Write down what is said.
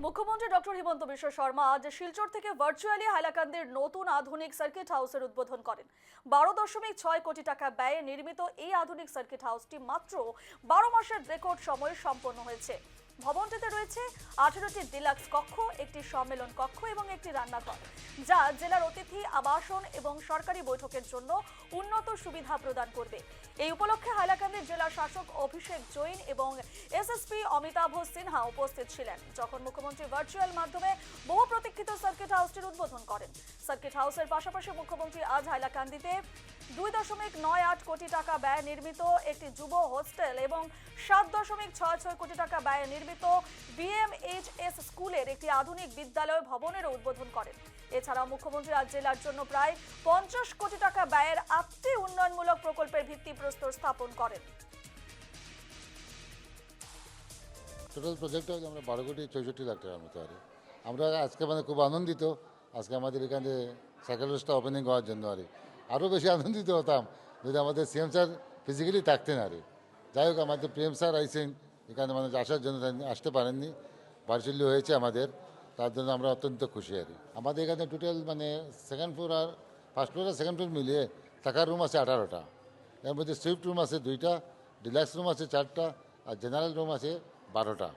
মুখ্যমন্ত্রী ডক্টর হিমন্ত বিশ্ব শর্মা আজ শিলচর থেকে ভার্চুয়ালি হাইলাকান্দির নতুন আধুনিক সার্কিট হাউসের উদ্বোধন করেন। 12.6 কোটি টাকা ব্যয়ে নির্মিত এই আধুনিক সার্কিট হাউসটি মাত্র 12 মাসের রেকর্ড সময়ে সম্পন্ন হয়েছে। ভবনটিতে রয়েছে 18টি ডিলাক্স কক্ষ, একটি সম্মেলন কক্ষ এবং একটি রান্নাঘর, যা জেলার অতিথি আবাসন এবং সরকারি বৈঠকের জন্য উন্নত সুবিধা প্রদান করবে। এই উপলক্ষে হাইলাকান্দির জেলা শাসক অভিষেক জৈন এবং এসএসপি অমিতাভ সিনহা উপস্থিত ছিলেন, যখন মুখ্যমন্ত্রী ভার্চুয়াল মাধ্যমে বহু প্রতীক্ষিত সার্কিট হাউসটির উদ্বোধন করেন। সার্কিট হাউসের পাশাপাশি মুখ্যমন্ত্রী আজ হাইলাকান্দিতে 2.98 কোটি টাকা ব্যয়ে নির্মিত একটি যুব হোস্টেল এবং 7.66 কোটি টাকা ব্যয়ে নির্মিত বিএমএইচএস স্কুলের একটি আধুনিক বিদ্যালয় ভবনেরও উদ্বোধন করেন। এছাড়াও মুখ্যমন্ত্রী আজ জেলার জন্য প্রায় 50 কোটি টাকা ব্যয়ের 8টি উন্নয়নমূলক প্রকল্পের ভিত্তিপ্রস্তর স্থাপন করেন। টোটাল প্রজেক্টটা আমরা 12 কোটি 64 লাখ টাকার মতো। আর আমরা আজকে খুব আনন্দিত, আজকে আমাদের এখানে সাইকেল রোডটা ওপেনিং হওয়ার জন্য। আরও বেশি আনন্দিত হতাম যদি আমাদের সিএম স্যার ফিজিক্যালি থাকতেন। যাই হোক, আমাদের পিএম স্যার আইসেন এখানে আসার জন্য আসতে পারেননি, ভার্চুয়ালি হয়েছে আমাদের, তার জন্য আমরা অত্যন্ত খুশি। আমাদের এখানে টোটাল সেকেন্ড ফ্লোর আর ফার্স্ট ফ্লোর আর সেকেন্ড ফ্লোর মিলিয়ে থাকার রুম আছে 18টা। এর মধ্যে সুইফট রুম আছে 2টা, ডিলাক্স রুম আছে 4টা আর জেনারেল রুম আছে 12টা।